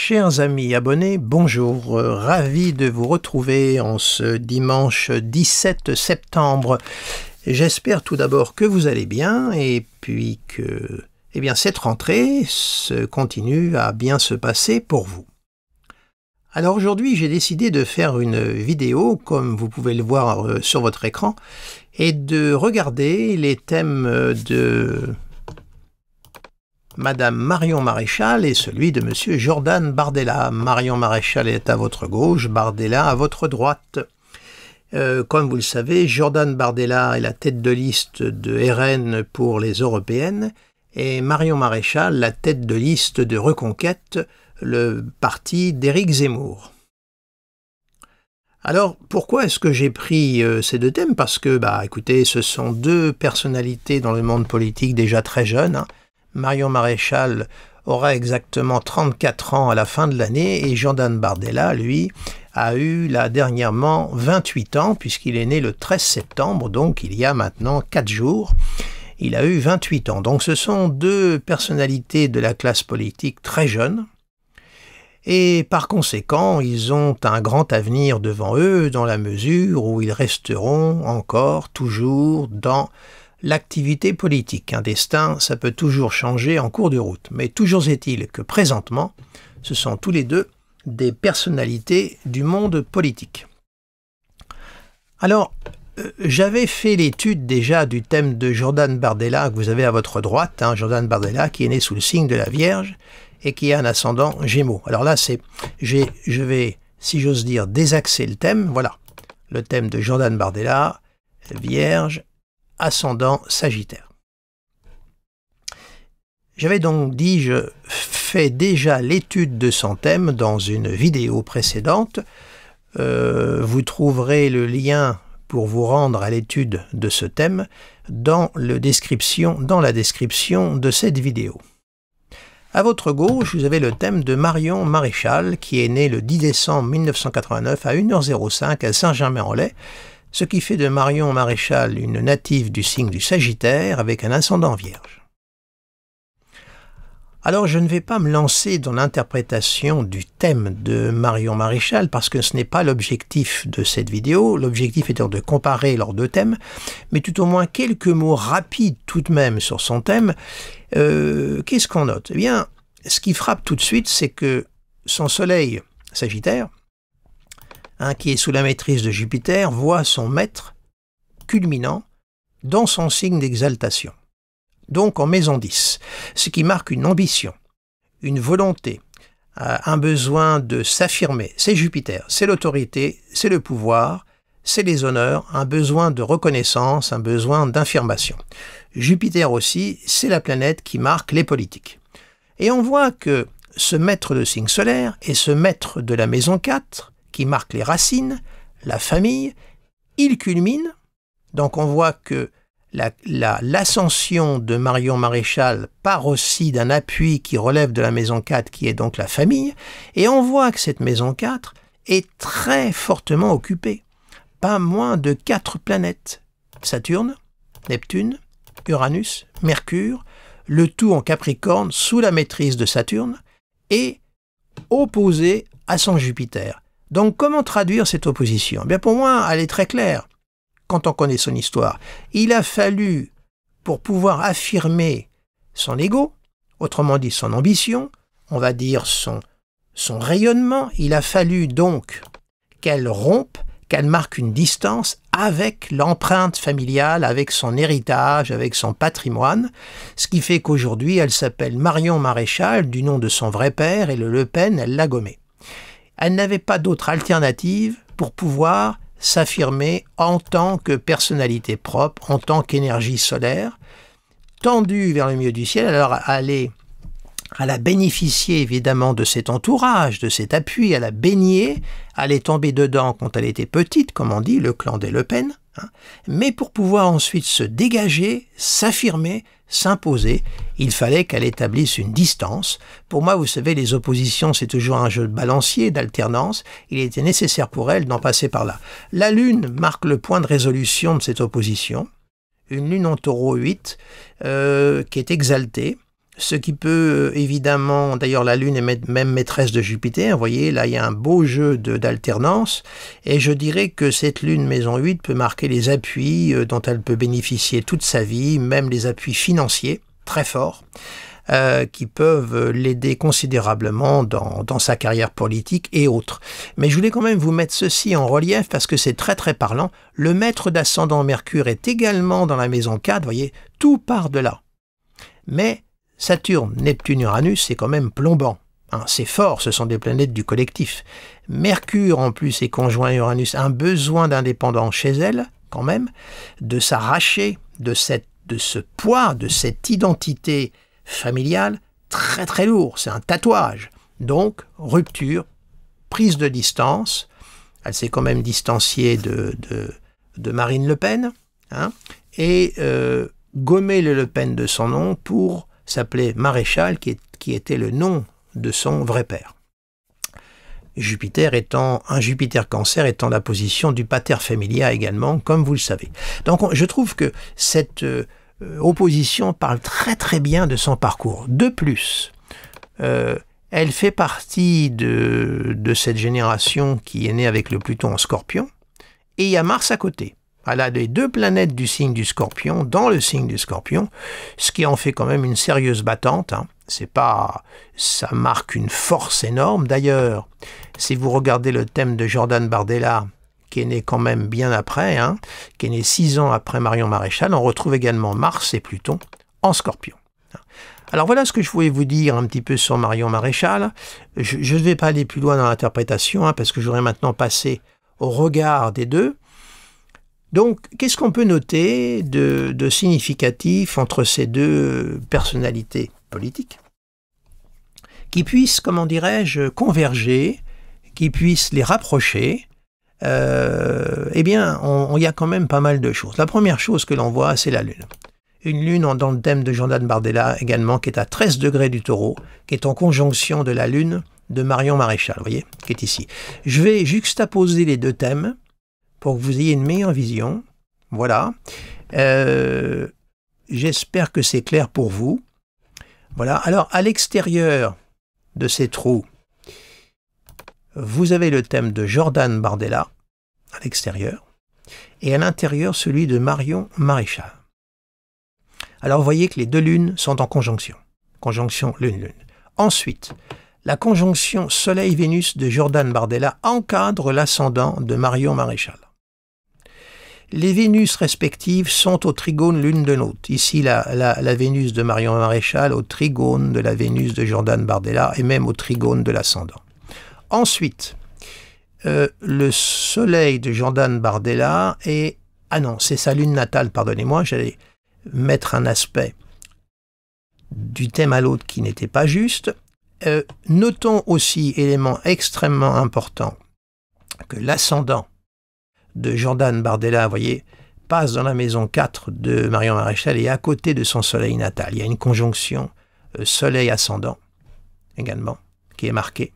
Chers amis abonnés, bonjour, ravi de vous retrouver en ce dimanche 17 septembre. J'espère tout d'abord que vous allez bien et puis que cette rentrée continue à bien se passer pour vous. Alors aujourd'hui, j'ai décidé de faire une vidéo, comme vous pouvez le voir sur votre écran, et de regarder les thèmes de Madame Marion Maréchal et celui de Monsieur Jordan Bardella. Marion Maréchal est à votre gauche, Bardella à votre droite. Comme vous le savez, Jordan Bardella est la tête de liste de RN pour les européennes et Marion Maréchal la tête de liste de Reconquête, le parti d'Éric Zemmour. Alors, pourquoi est-ce que j'ai pris ces deux thèmes? Parce que, écoutez, ce sont deux personnalités dans le monde politique déjà très jeunes, hein. Marion Maréchal aura exactement 34 ans à la fin de l'année et Jordan Bardella, lui, a eu là dernièrement 28 ans puisqu'il est né le 13 septembre, donc il y a maintenant 4 jours. Il a eu 28 ans. Donc ce sont deux personnalités de la classe politique très jeunes et par conséquent, ils ont un grand avenir devant eux dans la mesure où ils resteront encore toujours dans l'activité politique. Un destin, ça peut toujours changer en cours de route. Mais toujours est-il que présentement, ce sont tous les deux des personnalités du monde politique. Alors, j'avais fait l'étude déjà du thème de Jordan Bardella que vous avez à votre droite, hein, Jordan Bardella qui est né sous le signe de la Vierge et qui a un ascendant Gémeaux. Alors là, je vais, si j'ose dire, désaxer le thème. Voilà, le thème de Jordan Bardella, Vierge, ascendant Sagittaire. J'avais donc dit, je fais déjà l'étude de son thème dans une vidéo précédente. Vous trouverez le lien pour vous rendre à l'étude de ce thème dans la description de cette vidéo. À votre gauche, vous avez le thème de Marion Maréchal, qui est née le 10 décembre 1989 à 1h05 à Saint-Germain-en-Laye, ce qui fait de Marion Maréchal une native du signe du Sagittaire avec un ascendant Vierge. Alors je ne vais pas me lancer dans l'interprétation du thème de Marion Maréchal parce que ce n'est pas l'objectif de cette vidéo, l'objectif étant de comparer leurs deux thèmes, mais tout au moins quelques mots rapides tout de même sur son thème. Qu'est-ce qu'on note? Eh bien, ce qui frappe tout de suite, c'est que son soleil Sagittaire, qui est sous la maîtrise de Jupiter, voit son maître culminant dans son signe d'exaltation, donc en maison 10, ce qui marque une ambition, une volonté, un besoin de s'affirmer. C'est Jupiter, c'est l'autorité, c'est le pouvoir, c'est les honneurs, un besoin de reconnaissance, un besoin d'affirmation. Jupiter aussi, c'est la planète qui marque les politiques. Et on voit que ce maître de signe solaire et ce maître de la maison 4, qui marque les racines, la famille, il culmine. Donc on voit que l'ascension de Marion Maréchal part aussi d'un appui qui relève de la maison 4, qui est donc la famille, et on voit que cette maison 4 est très fortement occupée. Pas moins de 4 planètes. Saturne, Neptune, Uranus, Mercure, le tout en Capricorne sous la maîtrise de Saturne, et opposé à son Jupiter. Donc, comment traduire cette opposition? Bien, pour moi, elle est très claire quand on connaît son histoire. Il a fallu, pour pouvoir affirmer son ego, autrement dit son ambition, on va dire son rayonnement, il a fallu donc qu'elle rompe, qu'elle marque une distance avec l'empreinte familiale, avec son héritage, avec son patrimoine, ce qui fait qu'aujourd'hui, elle s'appelle Marion Maréchal, du nom de son vrai père, et le Le Pen, elle l'a gommé. Elle n'avait pas d'autre alternative pour pouvoir s'affirmer en tant que personnalité propre, en tant qu'énergie solaire, tendue vers le milieu du ciel. Alors elle a bénéficié évidemment de cet entourage, de cet appui, elle a baigné, elle est tombée dedans quand elle était petite, comme on dit, le clan des Le Pen, mais pour pouvoir ensuite se dégager, s'affirmer, s'imposer, il fallait qu'elle établisse une distance. Pour moi, vous savez, les oppositions, c'est toujours un jeu de balancier, d'alternance. Il était nécessaire pour elle d'en passer par là. La Lune marque le point de résolution de cette opposition. Une Lune en Taureau 8 qui est exaltée, Ce qui peut évidemment, d'ailleurs la Lune est même maîtresse de Jupiter, vous voyez, là il y a un beau jeu d'alternance, et je dirais que cette Lune maison 8 peut marquer les appuis dont elle peut bénéficier toute sa vie, même les appuis financiers, très forts, qui peuvent l'aider considérablement dans sa carrière politique et autres. Mais je voulais quand même vous mettre ceci en relief parce que c'est très très parlant. Le maître d'ascendant Mercure est également dans la maison 4, vous voyez, tout part de là. Mais Saturne, Neptune, Uranus, c'est quand même plombant. Hein, c'est fort, ce sont des planètes du collectif. Mercure, en plus, est conjoint à Uranus, a un besoin d'indépendance chez elle, quand même, de s'arracher de ce poids, de cette identité familiale, très très lourd. C'est un tatouage. Donc, rupture, prise de distance. Elle s'est quand même distanciée de Marine Le Pen, hein, et gommer le Pen de son nom pour s'appelait Maréchal, qui était le nom de son vrai père. Jupiter étant, un Jupiter Cancer étant la position du pater familia également, comme vous le savez. Donc je trouve que cette opposition parle très très bien de son parcours. De plus, elle fait partie de cette génération qui est née avec le Pluton en Scorpion, et il y a Mars à côté. Elle a les deux planètes du signe du Scorpion, dans le signe du Scorpion, ce qui en fait quand même une sérieuse battante. Hein. C'est pas, ça marque une force énorme. D'ailleurs, si vous regardez le thème de Jordan Bardella, qui est né quand même bien après, hein, qui est né 6 ans après Marion Maréchal, on retrouve également Mars et Pluton en Scorpion. Alors voilà ce que je voulais vous dire un petit peu sur Marion Maréchal. Je ne vais pas aller plus loin dans l'interprétation, hein, parce que j'aurais maintenant passé au regard des deux. Donc, qu'est-ce qu'on peut noter de significatif entre ces deux personnalités politiques qui puissent, comment dirais-je, converger, qui puissent les rapprocher? Eh bien, il y a quand même pas mal de choses. La première chose que l'on voit, c'est la Lune. Une Lune dans le thème de Jordan Bardella également, qui est à 13 degrés du Taureau, qui est en conjonction de la Lune de Marion Maréchal, vous voyez, qui est ici. Je vais juxtaposer les deux thèmes pour que vous ayez une meilleure vision. Voilà. J'espère que c'est clair pour vous. Voilà. Alors, à l'extérieur de ces trous, vous avez le thème de Jordan Bardella, à l'extérieur, et à l'intérieur, celui de Marion Maréchal. Alors, vous voyez que les deux lunes sont en conjonction. Conjonction Lune-Lune. Ensuite, la conjonction Soleil-Vénus de Jordan Bardella encadre l'ascendant de Marion Maréchal. Les Vénus respectives sont au trigone l'une de l'autre. Ici, la Vénus de Marion Maréchal au trigone de la Vénus de Jordan Bardella et même au trigone de l'ascendant. Ensuite, le Soleil de Jordan Bardella est... Ah non, c'est sa lune natale, pardonnez-moi, j'allais mettre un aspect du thème à l'autre qui n'était pas juste. Notons aussi, élément extrêmement important, que l'ascendant de Jordan Bardella, vous voyez, passe dans la maison 4 de Marion Maréchal et à côté de son soleil natal. Il y a une conjonction soleil-ascendant également qui est marquée.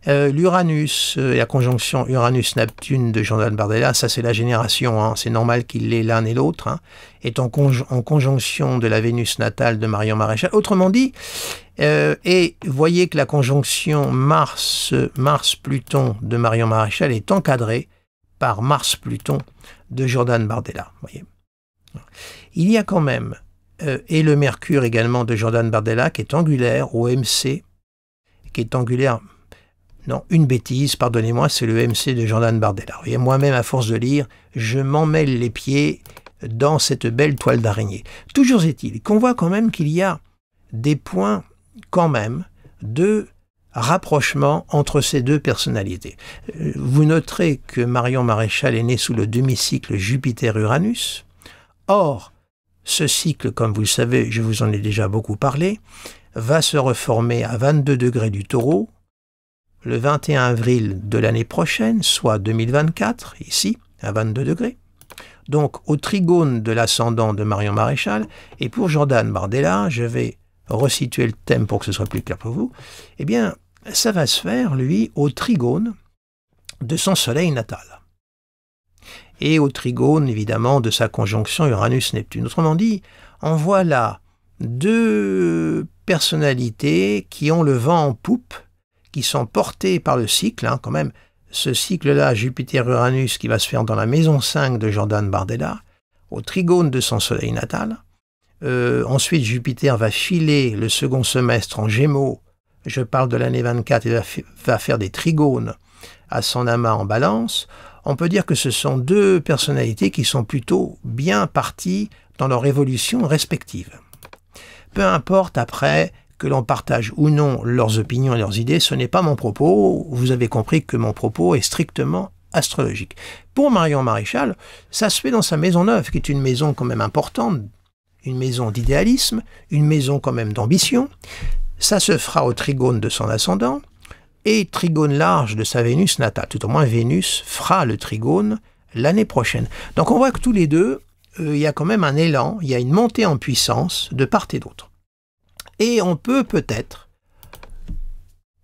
L'Uranus, la conjonction Uranus-Neptune de Jordan Bardella, ça c'est la génération, hein, c'est normal qu'il l'ait l'un et l'autre, hein, est en conjonction de la Vénus natale de Marion Maréchal. Autrement dit, et voyez que la conjonction Mars-Pluton de Marion Maréchal est encadrée par Mars-Pluton de Jordan Bardella. Voyez. Il y a quand même, et le Mercure également de Jordan Bardella, qui est angulaire au MC, qui est angulaire, non, une bêtise, pardonnez-moi, c'est le MC de Jordan Bardella. Voyez, moi-même, à force de lire, je m'en mêle les pieds dans cette belle toile d'araignée. Toujours est-il qu'on voit quand même qu'il y a des points, quand même, de rapprochement entre ces deux personnalités. Vous noterez que Marion Maréchal est née sous le demi-cycle Jupiter-Uranus. Or, ce cycle, comme vous le savez, je vous en ai déjà beaucoup parlé, va se reformer à 22 degrés du Taureau le 21 avril de l'année prochaine, soit 2024, ici, à 22 degrés. Donc, au trigone de l'ascendant de Marion Maréchal, et pour Jordan Bardella, je vais resituer le thème pour que ce soit plus clair pour vous, eh bien, ça va se faire, lui, au trigone de son soleil natal. Et au trigone, évidemment, de sa conjonction Uranus-Neptune. Autrement dit, on voit là deux personnalités qui ont le vent en poupe, qui sont portées par le cycle, hein, quand même, ce cycle-là, Jupiter-Uranus, qui va se faire dans la maison 5 de Jordan Bardella, au trigone de son soleil natal. Ensuite, Jupiter va filer le second semestre en Gémeaux, je parle de l'année 24, et va faire des trigones à son amas en Balance. On peut dire que ce sont deux personnalités qui sont plutôt bien parties dans leur évolution respective. Peu importe après que l'on partage ou non leurs opinions et leurs idées, ce n'est pas mon propos. Vous avez compris que mon propos est strictement astrologique. Pour Marion Maréchal, ça se fait dans sa maison 9, qui est une maison quand même importante, une maison d'idéalisme, une maison quand même d'ambition. Ça se fera au trigone de son ascendant et trigone large de sa Vénus natale. Tout au moins, Vénus fera le trigone l'année prochaine. Donc on voit que tous les deux, il y a quand même un élan, il y a une montée en puissance de part et d'autre. Et on peut peut-être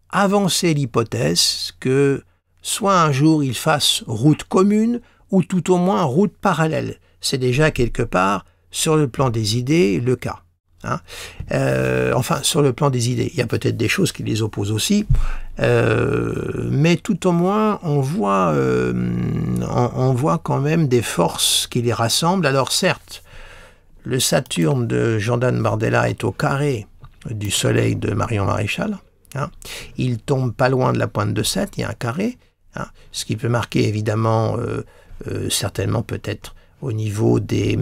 avancer l'hypothèse que soit un jour ils fassent route commune ou tout au moins route parallèle. C'est déjà quelque part, sur le plan des idées, le cas. Hein. Enfin, sur le plan des idées, il y a peut-être des choses qui les opposent aussi, mais tout au moins, on voit quand même des forces qui les rassemblent. Alors certes, le Saturne de Jordan Bardella est au carré du Soleil de Marion Maréchal. Hein. Il tombe pas loin de la pointe de 7, il y a un carré, hein, ce qui peut marquer évidemment, certainement peut-être, au niveau des,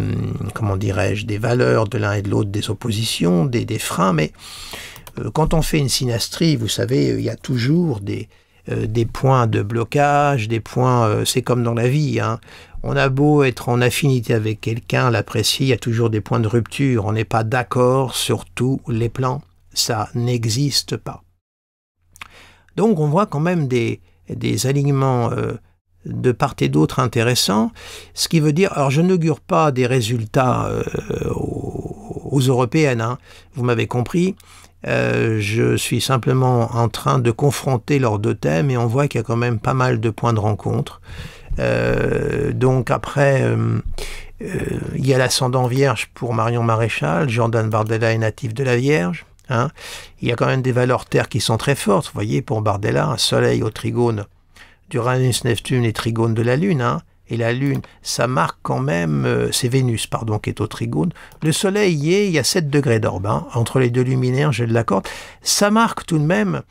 comment dirais-je, des valeurs de l'un et de l'autre, des oppositions, des freins, mais quand on fait une synastrie, vous savez, il y a toujours des points de blocage, des points, c'est comme dans la vie, hein. On a beau être en affinité avec quelqu'un, l'apprécier, il y a toujours des points de rupture, on n'est pas d'accord sur tous les plans, ça n'existe pas. Donc on voit quand même des alignements de part et d'autre intéressants, ce qui veut dire, alors je n'augure pas des résultats aux européennes, hein, vous m'avez compris, je suis simplement en train de confronter leurs deux thèmes et on voit qu'il y a quand même pas mal de points de rencontre. Donc après, il y a l'ascendant Vierge pour Marion Maréchal, Jordan Bardella est natif de la Vierge. Hein. Il y a quand même des valeurs terre qui sont très fortes. Vous voyez, pour Bardella, un soleil au trigone d'Uranus-Neptune et trigone de la Lune. Hein. Et la Lune, ça marque quand même, c'est Vénus, pardon, qui est au trigone. Le soleil y est, il y a 7 degrés d'orbe, hein, entre les deux luminaires, je l'accorde. Ça marque tout de même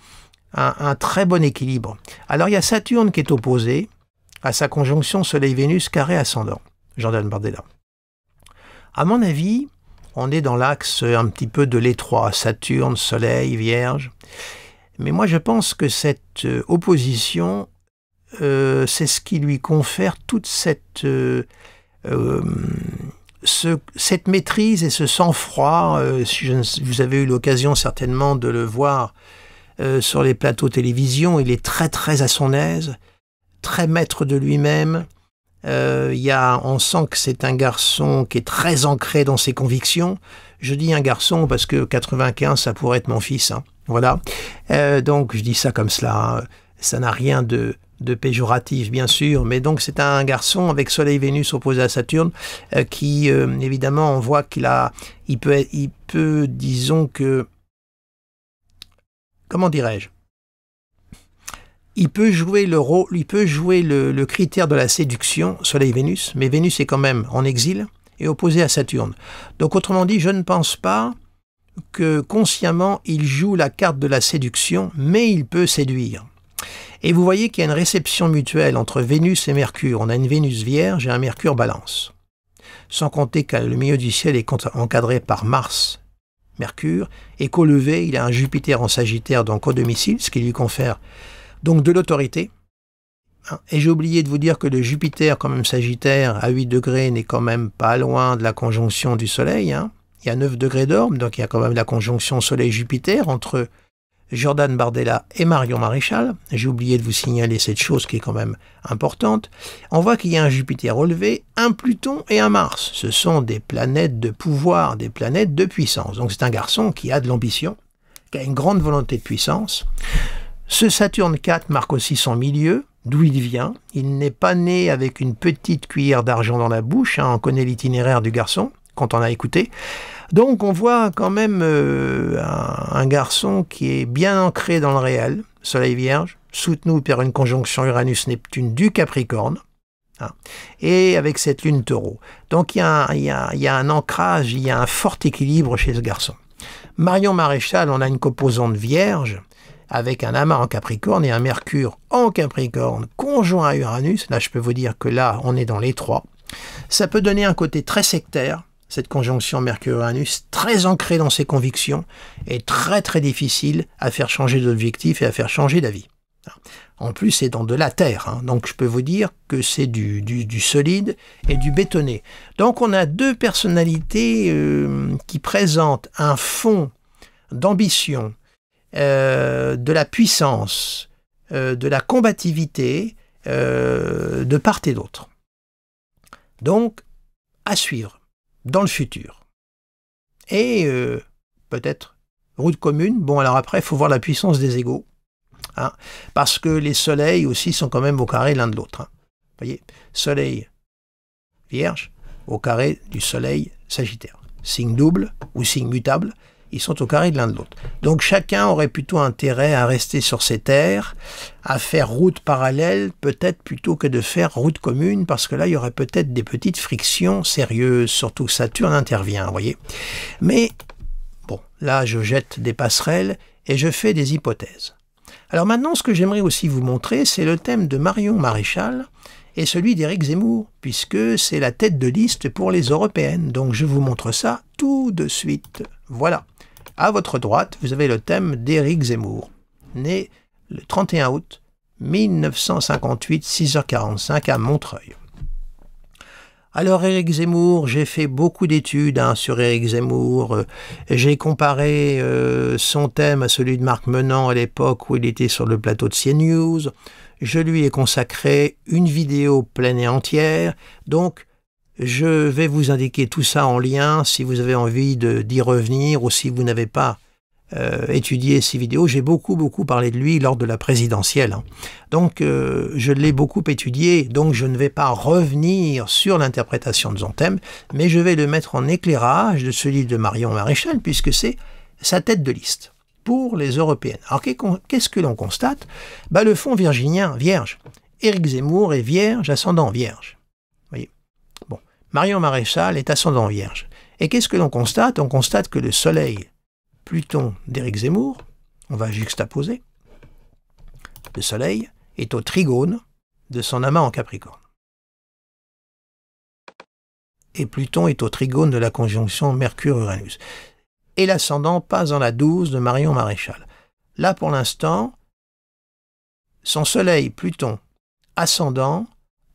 un très bon équilibre. Alors il y a Saturne qui est opposé à sa conjonction Soleil-Vénus carré ascendant, Jordan Bardella. À mon avis, on est dans l'axe un petit peu de l'étroit, Saturne, Soleil, Vierge. Mais moi, je pense que cette opposition, c'est ce qui lui confère toute cette maîtrise et ce sang-froid. Vous avez eu l'occasion certainement de le voir sur les plateaux télévision. Il est très très à son aise, très maître de lui-même. On sent que c'est un garçon qui est très ancré dans ses convictions. Je dis un garçon parce que 95, ça pourrait être mon fils. Hein. Voilà. Donc je dis ça comme cela. Hein. Ça n'a rien de péjoratif, bien sûr. Mais donc c'est un garçon avec Soleil-Vénus opposé à Saturne qui, évidemment, on voit il peut, disons que, comment dirais-je, il peut jouer le rôle, il peut jouer le critère de la séduction, Soleil-Vénus, mais Vénus est quand même en exil et opposé à Saturne. Donc autrement dit, je ne pense pas que consciemment il joue la carte de la séduction, mais il peut séduire. Et vous voyez qu'il y a une réception mutuelle entre Vénus et Mercure. On a une Vénus Vierge et un Mercure Balance. Sans compter que le milieu du ciel est encadré par Mars, Mercure, et qu'au lever, il a un Jupiter en Sagittaire, donc au domicile, ce qui lui confère donc de l'autorité. Et j'ai oublié de vous dire que le Jupiter, quand même Sagittaire, à 8 degrés, n'est quand même pas loin de la conjonction du Soleil. Hein. Il y a 9 degrés d'orbe, donc il y a quand même la conjonction Soleil-Jupiter entre Jordan Bardella et Marion Maréchal. J'ai oublié de vous signaler cette chose qui est quand même importante. On voit qu'il y a un Jupiter au lever, un Pluton et un Mars. Ce sont des planètes de pouvoir, des planètes de puissance. Donc c'est un garçon qui a de l'ambition, qui a une grande volonté de puissance. Ce Saturne 4 marque aussi son milieu, d'où il vient. Il n'est pas né avec une petite cuillère d'argent dans la bouche, hein, on connaît l'itinéraire du garçon, quand on a écouté. Donc on voit quand même un garçon qui est bien ancré dans le réel, Soleil Vierge, soutenu par une conjonction Uranus-Neptune du Capricorne, hein, et avec cette lune Taureau. Donc il y a un ancrage, il y a un fort équilibre chez ce garçon. Marion Maréchal, on a une composante Vierge, avec un amas en Capricorne et un Mercure en Capricorne conjoint à Uranus. Là, je peux vous dire que là, on est dans les trois. Ça peut donner un côté très sectaire, cette conjonction Mercure-Uranus, très ancrée dans ses convictions et très très difficile à faire changer d'objectif et à faire changer d'avis. En plus, c'est dans de la terre, hein, donc je peux vous dire que c'est du solide et du bétonné. Donc on a deux personnalités qui présentent un fond d'ambition, de la puissance, de la combativité de part et d'autre. Donc, à suivre dans le futur. Et peut-être route commune. Bon, alors après, il faut voir la puissance des égaux. Hein, parce que les soleils aussi sont quand même au carré l'un de l'autre. Hein. Vous voyez, soleil Vierge au carré du soleil Sagittaire. Signe double ou signe mutable, ils sont au carré de l'un de l'autre. Donc chacun aurait plutôt intérêt à rester sur ses terres, à faire route parallèle, peut-être plutôt que de faire route commune, parce que là, il y aurait peut-être des petites frictions sérieuses, surtout que Saturne intervient, vous voyez. Mais, bon, là, je jette des passerelles et je fais des hypothèses. Alors maintenant, ce que j'aimerais aussi vous montrer, c'est le thème de Marion Maréchal et celui d'Éric Zemmour, puisque c'est la tête de liste pour les européennes. Donc je vous montre ça tout de suite. Voilà. À votre droite, vous avez le thème d'Éric Zemmour, né le 31 août 1958, 6h45 à Montreuil. Alors Éric Zemmour, j'ai fait beaucoup d'études sur Éric Zemmour. J'ai comparé son thème à celui de Marc Menant à l'époque où il était sur le plateau de CNews. Je lui ai consacré une vidéo pleine et entière. Donc, je vais vous indiquer tout ça en lien si vous avez envie d'y revenir ou si vous n'avez pas étudié ces vidéos. J'ai beaucoup parlé de lui lors de la présidentielle. Hein. Donc, je l'ai beaucoup étudié, donc je ne vais pas revenir sur l'interprétation de son thème, mais je vais le mettre en éclairage de celui de Marion Maréchal, puisque c'est sa tête de liste pour les européennes. Alors, qu'est-ce que l'on constate? Le fond virginien, vierge. Éric Zemmour est vierge, ascendant vierge. Voyez. Bon, Marion Maréchal est ascendant vierge. Et qu'est-ce que l'on constate? On constate que le soleil Pluton d'Éric Zemmour, on va juxtaposer, le soleil est au trigone de son amas en Capricorne. Et Pluton est au trigone de la conjonction Mercure-Uranus. Et l'ascendant passe dans la 12 de Marion Maréchal. Là, pour l'instant, son soleil, Pluton, ascendant,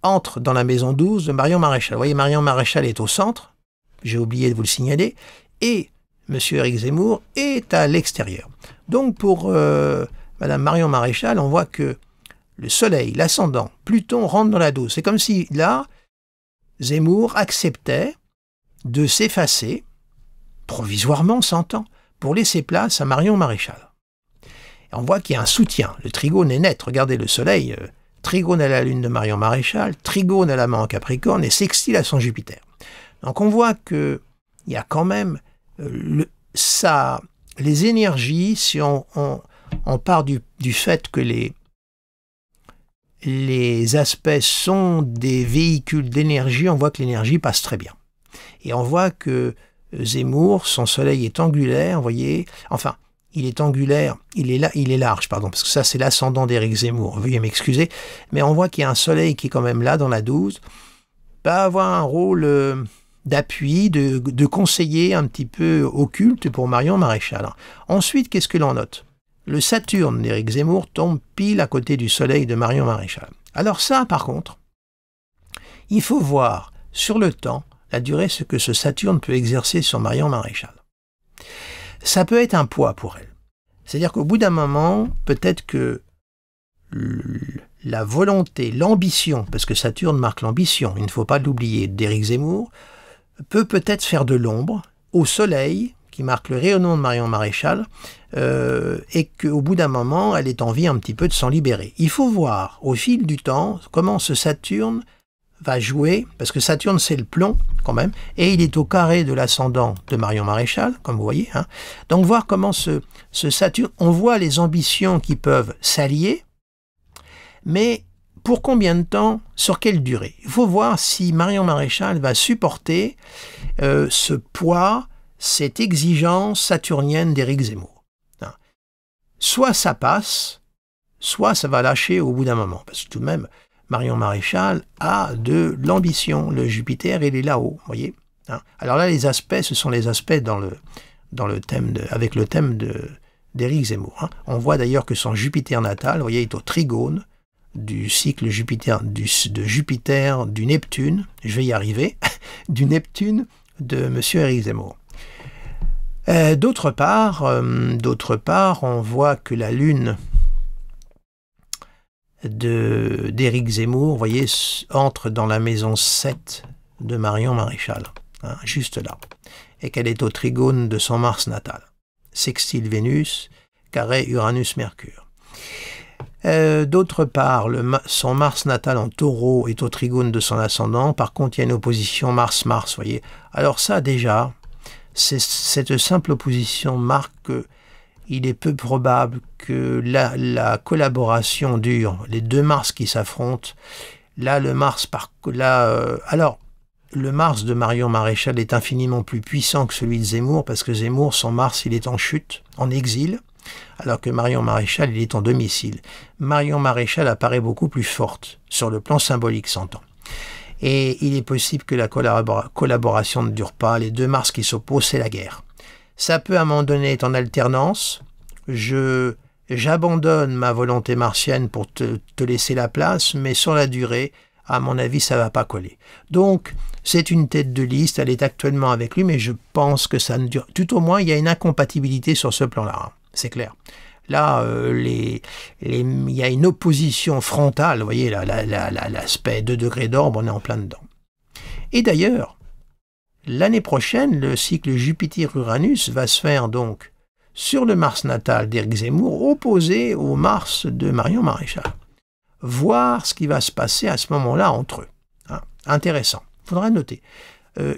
entre dans la maison 12 de Marion Maréchal. Vous voyez, Marion Maréchal est au centre, j'ai oublié de vous le signaler, et M. Éric Zemmour est à l'extérieur. Donc pour Mme Marion Maréchal, on voit que le soleil, l'ascendant, Pluton rentre dans la 12. C'est comme si là, Zemmour acceptait de s'effacer, provisoirement s'entend, pour laisser place à Marion Maréchal. Et on voit qu'il y a un soutien. Le trigone est net. Regardez le soleil, trigone à la lune de Marion Maréchal, trigone à la main en Capricorne et sextile à son Jupiter. Donc on voit qu'il y a quand même les énergies, si on part du fait que les aspects sont des véhicules d'énergie, on voit que l'énergie passe très bien. Et on voit que Zemmour, son soleil est angulaire, vous voyez, enfin, il est angulaire, il est large, pardon, parce que ça c'est l'ascendant d'Éric Zemmour, veuillez m'excuser, mais on voit qu'il y a un soleil qui est quand même là dans la 12, va avoir un rôle d'appui, de conseiller un petit peu occulte pour Marion Maréchal. Ensuite, qu'est-ce que l'on note? Le Saturne d'Éric Zemmour tombe pile à côté du soleil de Marion Maréchal. Alors ça, par contre, il faut voir sur le temps la durée ce que ce Saturne peut exercer sur Marion Maréchal. Ça peut être un poids pour elle. C'est-à-dire qu'au bout d'un moment, peut-être que la volonté, l'ambition, parce que Saturne marque l'ambition, il ne faut pas l'oublier, d'Éric Zemmour, peut-être faire de l'ombre au soleil, qui marque le rayonnement de Marion Maréchal, et qu'au bout d'un moment, elle ait envie un petit peu de s'en libérer. Il faut voir, au fil du temps, comment ce Saturne va jouer, parce que Saturne c'est le plomb quand même, et il est au carré de l'ascendant de Marion Maréchal, comme vous voyez. Hein. Donc voir comment ce Saturne, on voit les ambitions qui peuvent s'allier, mais pour combien de temps, sur quelle durée? Il faut voir si Marion Maréchal va supporter ce poids, cette exigence saturnienne d'Éric Zemmour. Hein. Soit ça passe, soit ça va lâcher au bout d'un moment, parce que tout de même, Marion Maréchal a de l'ambition. Le Jupiter, il est là-haut, vous voyez. Hein. Alors là, les aspects, ce sont les aspects avec le thème d'Éric Zemmour. Hein. On voit d'ailleurs que son Jupiter natal, vous voyez, est au trigone du cycle de Jupiter, du Neptune, je vais y arriver, du Neptune de M. Éric Zemmour. D'autre part, on voit que la Lune d'Éric Zemmour, vous voyez, entre dans la maison 7 de Marion Maréchal, hein, juste là, et qu'elle est au trigone de son Mars natal. Sextile Vénus, carré Uranus-Mercure. D'autre part, son Mars natal en taureau est au trigone de son ascendant, par contre il y a une opposition Mars-Mars, vous voyez. Alors ça déjà, cette simple opposition marque que il est peu probable que la collaboration dure, les deux Mars qui s'affrontent. Là, le Mars de Marion Maréchal est infiniment plus puissant que celui de Zemmour, parce que Zemmour, son Mars, il est en chute, en exil, alors que Marion Maréchal, il est en domicile. Marion Maréchal apparaît beaucoup plus forte, sur le plan symbolique, s'entend. Et il est possible que la collaboration ne dure pas. Les deux Mars qui s'opposent, c'est la guerre. Ça peut à un moment donné être en alternance. J'abandonne ma volonté martienne pour te laisser la place, mais sur la durée, à mon avis, ça ne va pas coller. Donc, c'est une tête de liste, elle est actuellement avec lui, mais je pense que ça ne dure... Tout au moins, il y a une incompatibilité sur ce plan-là, hein, c'est clair. Là, il y a une opposition frontale, vous voyez, l'aspect 2 degrés d'orbe, on est en plein dedans. Et d'ailleurs, l'année prochaine, le cycle Jupiter-Uranus va se faire donc sur le Mars natal d'Éric Zemmour, opposé au Mars de Marion Maréchal. Voir ce qui va se passer à ce moment-là entre eux. Hein. Intéressant. Il faudra noter.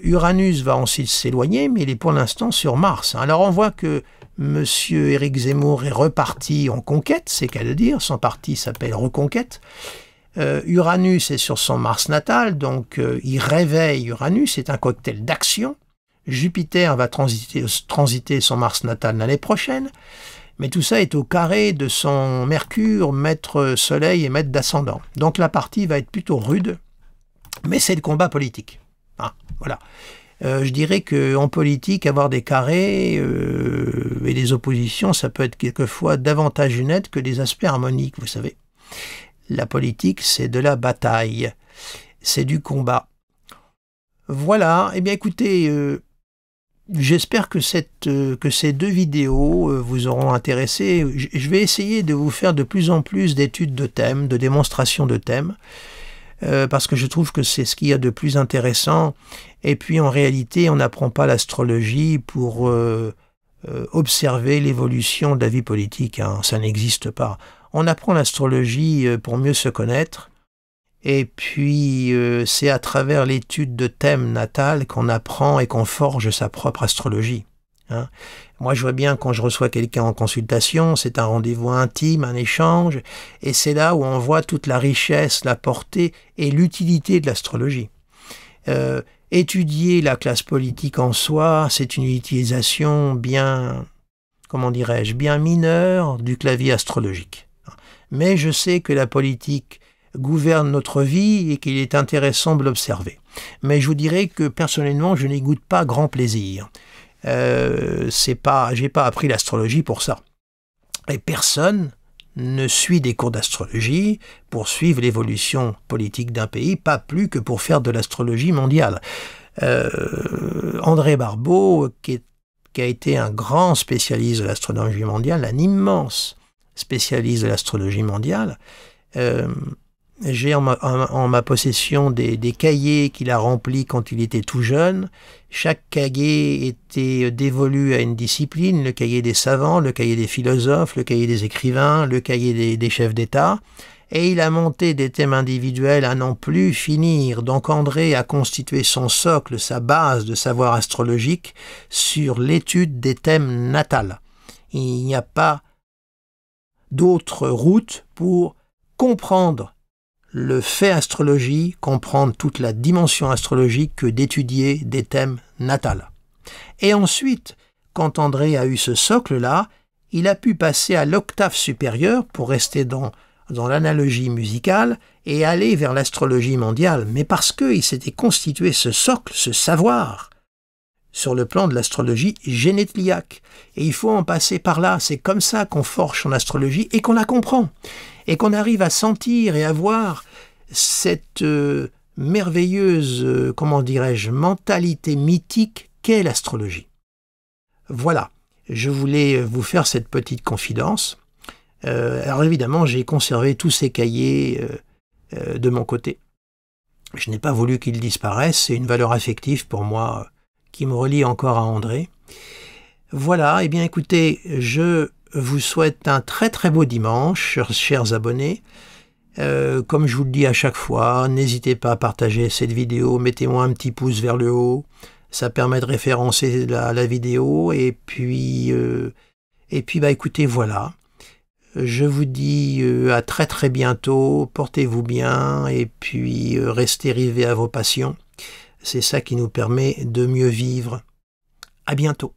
Uranus va ensuite s'éloigner, mais il est pour l'instant sur Mars. Hein. Alors on voit que M. Éric Zemmour est reparti en conquête, c'est qu'à le dire, son parti s'appelle Reconquête. Uranus est sur son Mars natal, donc il réveille Uranus, c'est un cocktail d'action. Jupiter va transiter son Mars natal l'année prochaine, mais tout ça est au carré de son Mercure, maître Soleil et maître d'ascendant. Donc la partie va être plutôt rude, mais c'est le combat politique. Hein, voilà. Je dirais qu'en politique, avoir des carrés et des oppositions, ça peut être quelquefois davantage une aide que des aspects harmoniques, vous savez. La politique, c'est de la bataille, c'est du combat. Voilà, eh bien écoutez, j'espère que ces deux vidéos vous auront intéressé. Je vais essayer de vous faire de plus en plus d'études de thèmes, de démonstrations de thèmes, parce que je trouve que c'est ce qu'il y a de plus intéressant. Et puis en réalité, on n'apprend pas l'astrologie pour observer l'évolution de la vie politique, hein, ça n'existe pas. On apprend l'astrologie pour mieux se connaître, et puis c'est à travers l'étude de thèmes natals qu'on apprend et qu'on forge sa propre astrologie. Hein. Moi, je vois bien quand je reçois quelqu'un en consultation, c'est un rendez-vous intime, un échange, et c'est là où on voit toute la richesse, la portée et l'utilité de l'astrologie. Étudier la classe politique en soi, c'est une utilisation bien, comment dirais-je, bien mineure du clavier astrologique. Mais je sais que la politique gouverne notre vie et qu'il est intéressant de l'observer. Mais je vous dirais que personnellement, je n'y goûte pas grand plaisir. J'ai pas appris l'astrologie pour ça. Et personne ne suit des cours d'astrologie pour suivre l'évolution politique d'un pays, pas plus que pour faire de l'astrologie mondiale. André Barbeau, qui a été un grand spécialiste de l'astrologie mondiale, un immense spécialiste de l'astrologie mondiale, j'ai en ma possession des cahiers qu'il a remplis quand il était tout jeune. Chaque cahier était dévolu à une discipline, le cahier des savants, le cahier des philosophes, le cahier des écrivains, le cahier des chefs d'État. et il a monté des thèmes individuels à n'en plus finir. Donc André a constitué son socle, sa base de savoir astrologique sur l'étude des thèmes natals. Il n'y a pas d'autre route pour comprendre le fait astrologie, comprendre toute la dimension astrologique que d'étudier des thèmes natals. Et ensuite, quand André a eu ce socle-là, il a pu passer à l'octave supérieure pour rester dans l'analogie musicale et aller vers l'astrologie mondiale, mais parce qu'il s'était constitué ce socle, ce savoir, sur le plan de l'astrologie génétliaque. Et il faut en passer par là. C'est comme ça qu'on forge son astrologie et qu'on la comprend. Et qu'on arrive à sentir et à voir cette merveilleuse, mentalité mythique qu'est l'astrologie. Voilà, je voulais vous faire cette petite confidence. Alors évidemment, j'ai conservé tous ces cahiers de mon côté. Je n'ai pas voulu qu'ils disparaissent, c'est une valeur affective pour moi qui me relie encore à André. Voilà, eh bien écoutez, je vous souhaite un très très beau dimanche, chers abonnés. Comme je vous le dis à chaque fois, n'hésitez pas à partager cette vidéo, mettez-moi un petit pouce vers le haut, ça permet de référencer la vidéo, et puis écoutez, voilà. Je vous dis à très très bientôt, portez-vous bien, et puis restez rivés à vos passions. C'est ça qui nous permet de mieux vivre. À bientôt.